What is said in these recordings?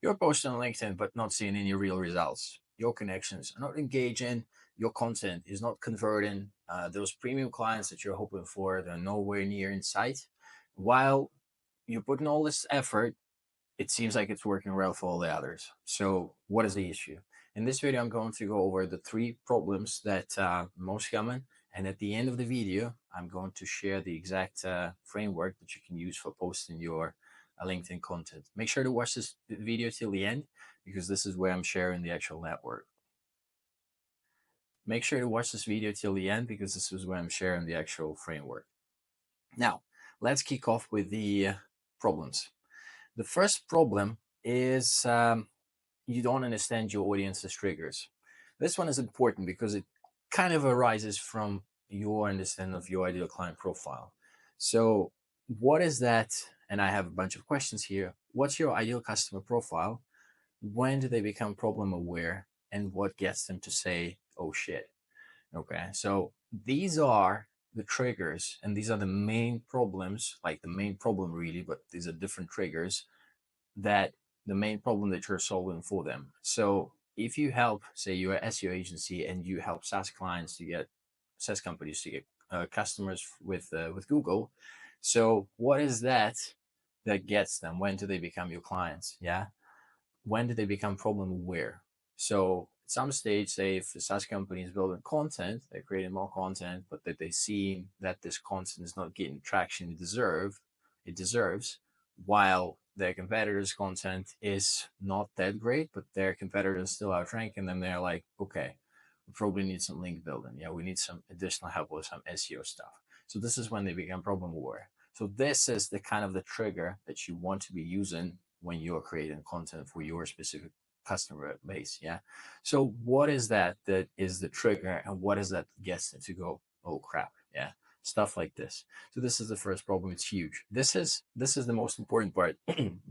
You're posting on LinkedIn, but not seeing any real results. Your connections are not engaging. Your content is not converting. Those premium clients that you're hoping for, they're nowhere near in sight. While you're putting all this effort, it seems like it's working well for all the others. So, what is the issue? In this video, I'm going to go over the three problems that most common. And at the end of the video, I'm going to share the exact framework that you can use for posting your LinkedIn content. Make sure to watch this video till the end because this is where I'm sharing the actual network. Make sure to watch this video till the end because this is where I'm sharing the actual framework. Now, let's kick off with the problems. The first problem is you don't understand your audience's triggers. This one is important because it kind of arises from your understanding of your ideal client profile. So, what is that? And I have a bunch of questions here. What's your ideal customer profile? When do they become problem aware? And what gets them to say, oh shit? Okay, so these are the triggers, and these are the main problems, like the main problem really, but these are different triggers that the main problem that you're solving for them. So if you help, say you're an SEO agency and you help SaaS clients to get SaaS companies to get customers with Google, so what is that that gets them? When do they become your clients? Yeah, when do they become problem aware? So at some stage, say if the SaaS company is building content, they're creating more content, but that they see that this content is not getting traction it deserves, while their competitors' content is not that great, but their competitors still outranking them. They're like, okay, we probably need some link building. Yeah, we need some additional help with some SEO stuff. So this is when they become problem aware. So this is the kind of the trigger that you want to be using when you're creating content for your specific customer base. Yeah. So what is that is the trigger, and what is that gets them to go, oh crap? Yeah. Stuff like this. So this is the first problem. It's huge. This is the most important part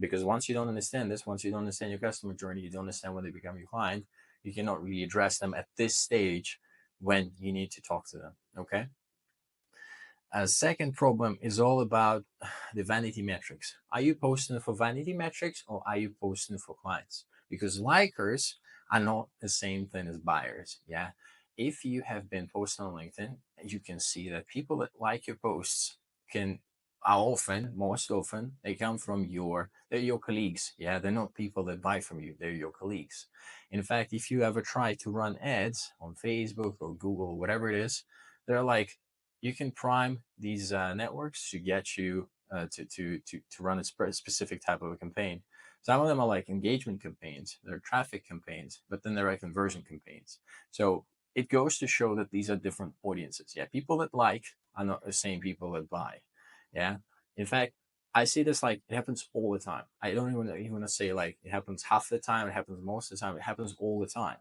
because once you don't understand this, once you don't understand your customer journey, you don't understand when they become your client, you cannot really address them at this stage when you need to talk to them. Okay. A second problem is all about the vanity metrics. Are you posting for vanity metrics or are you posting for clients? Because likers are not the same thing as buyers. Yeah. If you have been posting on LinkedIn, you can see that people that like your posts can are often, most often, they come from they're your colleagues. Yeah. They're not people that buy from you. They're your colleagues. In fact, if you ever try to run ads on Facebook or Google, or whatever it is, they're like, you can prime these networks to get you to run a specific type of a campaign. Some of them are like engagement campaigns, they're traffic campaigns, but then there are conversion campaigns. So it goes to show that these are different audiences. Yeah, people that like are not the same people that buy. Yeah, in fact, I see this like it happens all the time. I don't even want to say like it happens half the time, it happens most of the time, it happens all the time.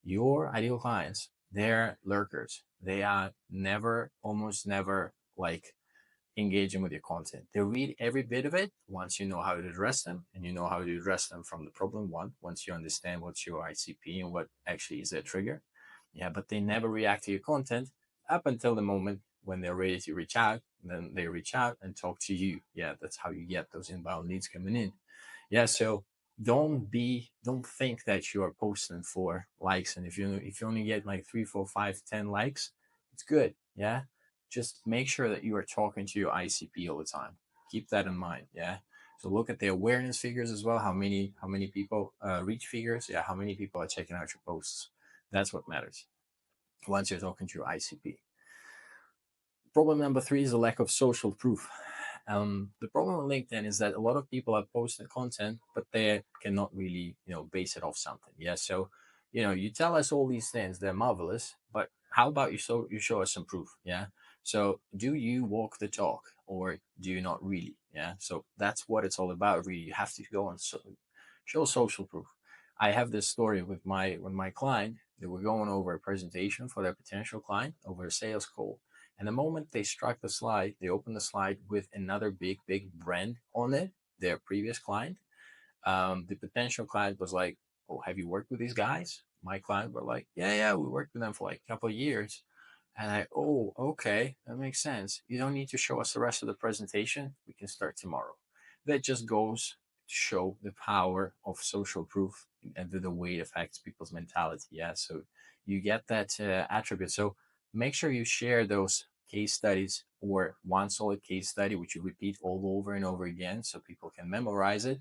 Your ideal clients, they're lurkers. They are never, almost never like engaging with your content. They read every bit of it once you know how to address them, and you know how to address them from the problem one, once you understand what's your ICP and what actually is their trigger. Yeah, but they never react to your content up until the moment when they're ready to reach out. And then they reach out and talk to you. Yeah, that's how you get those inbound leads coming in. Yeah, so don't think that you are posting for likes, and if you only get like 3 4 5 10 likes, it's good. Yeah, just make sure that you are talking to your ICP all the time. Keep that in mind. Yeah, so look at the awareness figures as well. How many people reach figures? Yeah, how many people are checking out your posts? That's what matters once you're talking to your ICP. Problem number three is a lack of social proof. The problem with LinkedIn is that a lot of people are posting content, but they cannot really, base it off something. Yeah. So, you tell us all these things, they're marvelous, but how about you show us some proof? Yeah. So do you walk the talk or do you not really? Yeah. So that's what it's all about. Really, you have to go and show social proof. I have this story with my client. They were going over a presentation for their potential client over a sales call. And the moment they struck the slide, they opened the slide with another big brand on it, their previous client. The potential client was like, "Oh, have you worked with these guys?" My client were like, "Yeah, we worked with them for like a couple of years." And "Oh, okay, that makes sense. You don't need to show us the rest of the presentation. We can start tomorrow." That just goes show the power of social proof and the way it affects people's mentality. Yeah, so you get that attribute. So make sure you share those case studies or one solid case study, which you repeat all over and over again, so people can memorize it,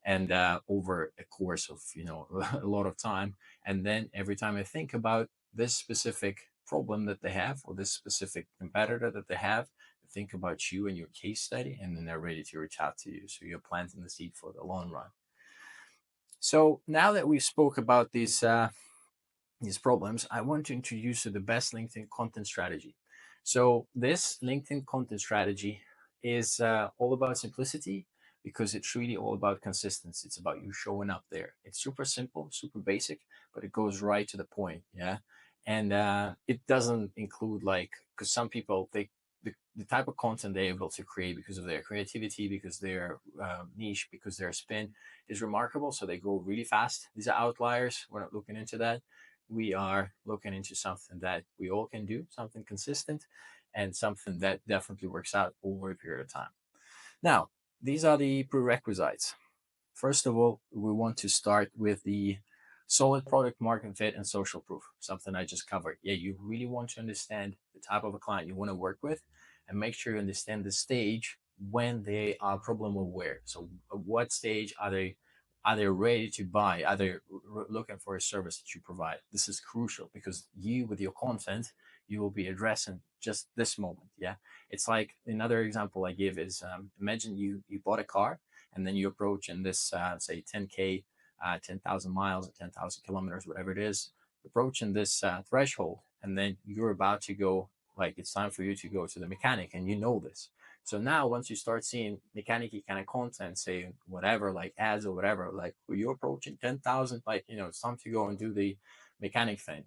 and over a course of a lot of time. And then every time I think about this specific problem that they have or this specific competitor that they have, think about you and your case study, and then they're ready to reach out to you. So you're planting the seed for the long run. So now that we spoke about these problems, I want to introduce you to the best LinkedIn content strategy. So this LinkedIn content strategy is all about simplicity, because it's really all about consistency. It's about you showing up there. It's super simple, super basic, but it goes right to the point. Yeah. And it doesn't include, like, because some people, the type of content they're able to create because of their creativity, because their niche, because their spin is remarkable. So they go really fast. These are outliers. We're not looking into that. We are looking into something that we all can do, something consistent, and something that definitely works out over a period of time. Now, these are the prerequisites. First of all, we want to start with the solid product market fit and social proof, something I just covered. Yeah, you really want to understand the type of a client you want to work with, and make sure you understand the stage when they are problem aware. So at what stage are they ready to buy? Are they looking for a service that you provide? This is crucial, because you, with your content, you will be addressing just this moment. Yeah, it's like another example I give is, imagine you bought a car, and then you approach in this say 10K, 10,000 miles or 10,000 kilometers, whatever it is, approaching this threshold, and then you're about to go, like, it's time for you to go to the mechanic, and you know this. So now, once you start seeing mechanic kind of content, say whatever, like ads or whatever, like you're approaching 10,000, like, it's time to go and do the mechanic thing,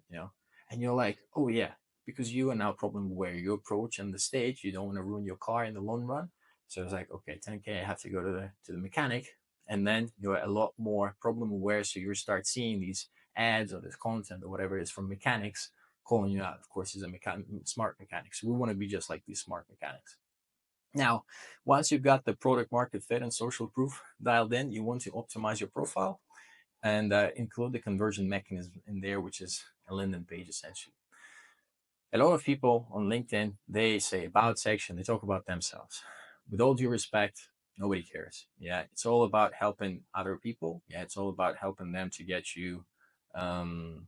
and you're like, oh yeah, because you are now problem aware. You approach in the stage, you don't want to ruin your car in the long run. So it's like, okay, 10K, I have to go to the mechanic. And then you're a lot more problem aware. So you start seeing these ads or this content or whatever it is from mechanics calling you out. Of course, he's a smart mechanic. So we want to be just like these smart mechanics. Now, once you've got the product market fit and social proof dialed in, you want to optimize your profile and include the conversion mechanism in there, which is a landing page essentially. A lot of people on LinkedIn, they say about section, they talk about themselves. With all due respect, nobody cares. Yeah, it's all about helping other people. Yeah, it's all about helping them to get you. Um,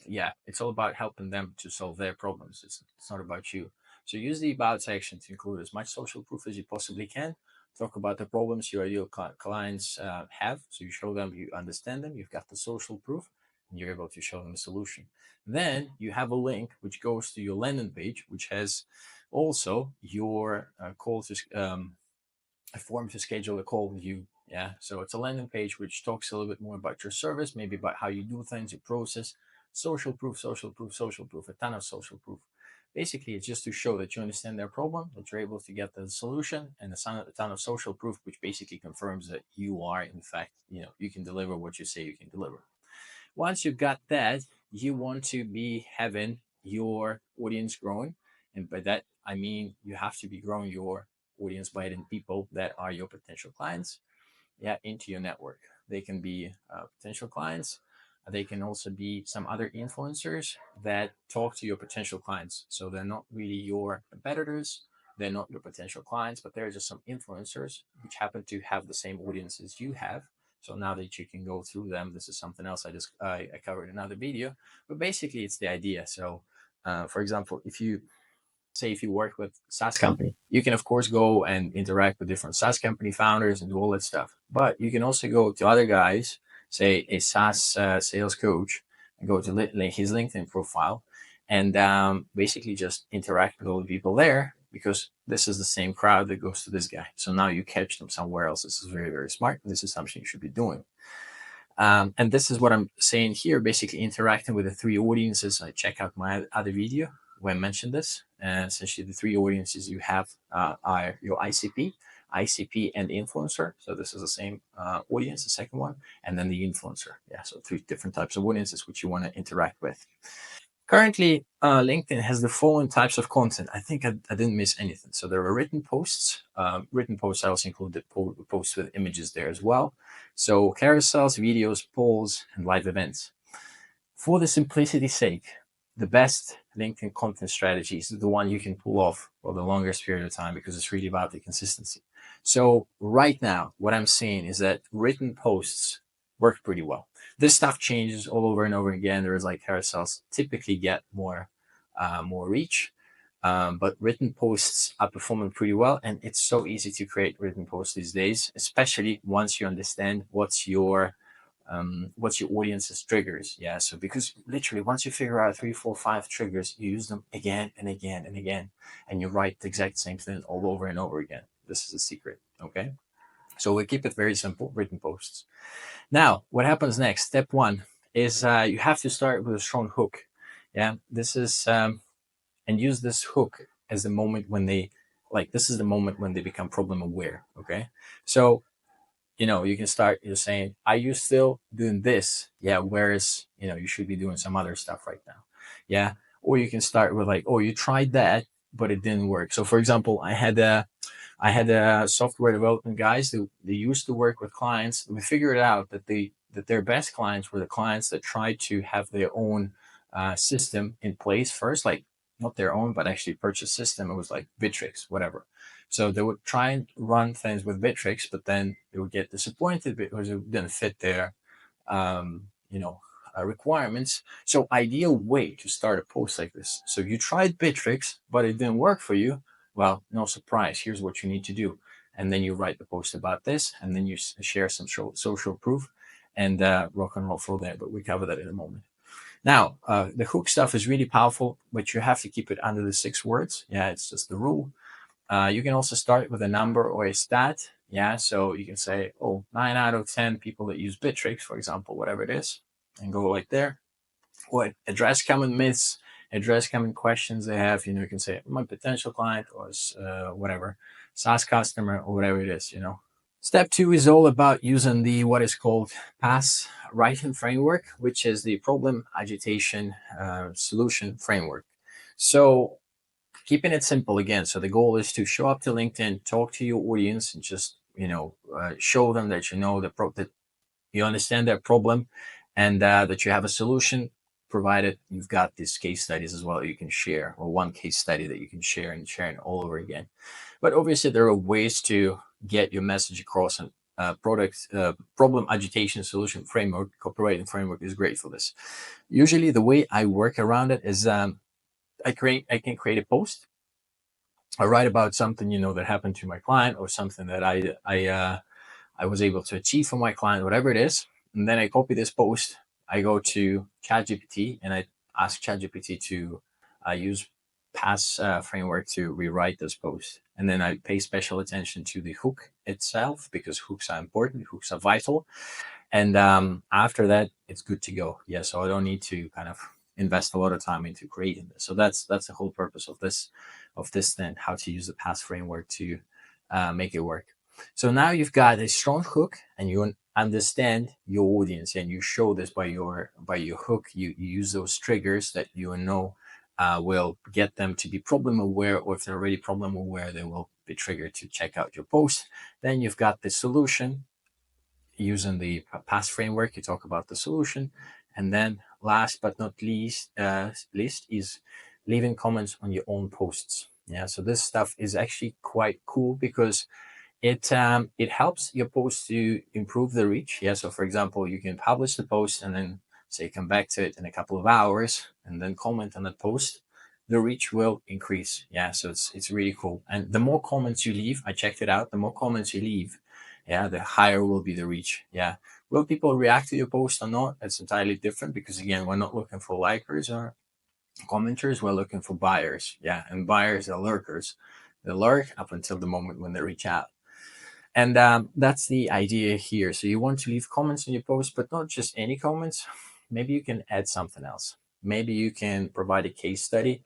yeah, it's all about helping them to solve their problems. It's not about you. So use the about section to include as much social proof as you possibly can. Talk about the problems your ideal clients have. So you show them you understand them, you've got the social proof, and you're able to show them a solution. Then you have a link which goes to your landing page, which has also your call to a form to schedule a call with you. Yeah. So it's a landing page which talks a little bit more about your service, maybe about how you do things, your process, social proof, social proof, social proof, a ton of social proof. Basically, it's just to show that you understand their problem, that you're able to get the solution, and a ton of social proof, which basically confirms that you are, in fact, you can deliver what you say you can deliver. Once you've got that, you want to be having your audience growing. And by that, I mean you have to be growing your audience by adding people that are your potential clients, yeah, into your network. They can be potential clients. They can also be some other influencers that talk to your potential clients. So they're not really your competitors. They're not your potential clients, but they're just some influencers which happen to have the same audience as you have. So now that you can go through them, this is something else I covered in another video. But basically, it's the idea. So, for example, if you work with SaaS company, you can of course go and interact with different SaaS company founders and do all that stuff. But you can also go to other guys, say a SaaS sales coach, and go to his LinkedIn profile, and basically just interact with all the people there, because this is the same crowd that goes to this guy. So now you catch them somewhere else. This is very, very smart. This is something you should be doing. And this is what I'm saying here, basically interacting with the three audiences. I check out my other video where I mentioned this. And essentially, the three audiences you have are your ICP, and influencer. So this is the same audience, the second one, and then the influencer. Yeah, so three different types of audiences which you want to interact with. Currently, LinkedIn has the following types of content. I think I didn't miss anything. So there are written posts. Written posts, I also include the posts with images there as well. So carousels, videos, polls, and live events. For the simplicity's sake, the best LinkedIn content strategy is the one you can pull off for the longest period of time because it's really about the consistency. So right now, what I'm saying is that written posts work pretty well. This stuff changes all over and over again. There is like carousels typically get more reach, but written posts are performing pretty well, and it's so easy to create written posts these days, especially once you understand what's your audience's triggers. Yeah, so because literally once you figure out 3 4 5 triggers, you use them again and again and again, and you write the exact same thing all over and over again. This is a secret. Okay, so we keep it very simple, written posts. Now what happens next, step one, is you have to start with a strong hook. Yeah, this is and use this hook as the moment when they this is the moment when they become problem aware. Okay, so you can start, you're saying, are you still doing this? Yeah, whereas, you should be doing some other stuff right now. Yeah. Or you can start with like, oh, you tried that, but it didn't work. So for example, I had software development guys who they used to work with clients. We figured out that their best clients were the clients that tried to have their own system in place first, like not their own, but actually purchase system. It was like Bittrex, whatever. So they would try and run things with Bittrex, but then they would get disappointed because it didn't fit their um, you know, requirements. So ideal way to start a post like this. So you tried Bittrex, but it didn't work for you. Well, no surprise. Here's what you need to do. And then you write the post about this, and then you share some social proof and rock and roll from there. But we cover that in a moment. Now, the hook stuff is really powerful, but you have to keep it under the 6 words. Yeah, it's just the rule. You can also start with a number or a stat. Yeah, so you can say, oh, 9 out of 10 people that use Bittrex, for example, whatever it is, and go like there. Or address common myths, address common questions they have. You can say my potential client or whatever, SaaS customer or whatever it is. Step two is all about using the what is called PASS writing framework, which is the problem agitation solution framework. So keeping it simple again. So the goal is to show up to LinkedIn, talk to your audience, and just show them that that you understand their problem, and that you have a solution. Provided you've got these case studies as well, you can share, or one case study that you can share and share it all over again. But obviously, there are ways to get your message across, and problem agitation solution framework, copywriting framework is great for this. Usually, the way I work around it is I can create a post. I write about something that happened to my client, or something that I was able to achieve for my client, whatever it is, and then I copy this post. I go to ChatGPT and I ask ChatGPT to use PASS framework to rewrite this post, and then I pay special attention to the hook itself because hooks are important, hooks are vital, and after that it's good to go. Yeah, so I don't need to kind of invest a lot of time into creating this. So that's the whole purpose of this then, how to use the PASS framework to make it work. So now you've got a strong hook, and you understand your audience, and you show this by your hook. You use those triggers that will get them to be problem aware, or if they're already problem aware, they will be triggered to check out your post. Then you've got the solution. Using the PASS framework, you talk about the solution, and then last but not least is leaving comments on your own posts. Yeah, so this stuff is actually quite cool because it helps your post to improve the reach. Yeah, so for example, you can publish the post and then say come back to it in a couple of hours and then comment on that post. The reach will increase. Yeah, so it's really cool. And the more comments you leave, I checked it out. The more comments you leave, yeah, the higher will be the reach. Yeah, will people react to your post or not? It's entirely different because again, we're not looking for likers or commenters. We're looking for buyers. Yeah, and buyers are lurkers. They lurk up until the moment when they reach out. And that's the idea here. So you want to leave comments in your post, but not just any comments. Maybe you can add something else. Maybe you can provide a case study.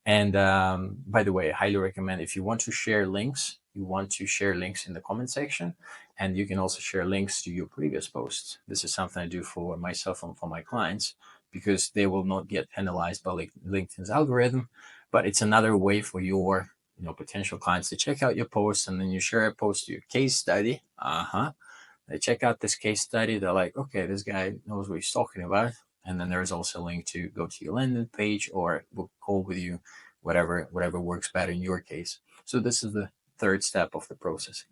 And by the way, I highly recommend, if you want to share links, you want to share links in the comment section. And you can also share links to your previous posts. This is something I do for myself and for my clients, because they will not get penalized by LinkedIn's algorithm. But it's another way for your potential clients to check out your posts, and then you share a post to your case study. They check out this case study. They're like, okay, this guy knows what he's talking about. And then there's also a link to go to your landing page or book a call with you, whatever works better in your case. So this is the third step of the process.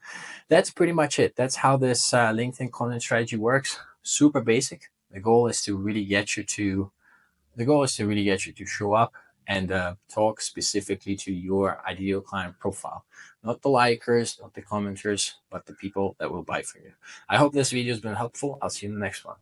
That's pretty much it. That's how this LinkedIn content strategy works. Super basic. The goal is to really get you to show up and talk specifically to your ideal client profile, not the likers, not the commenters, but the people that will buy from you. I hope this video has been helpful. I'll see you in the next one.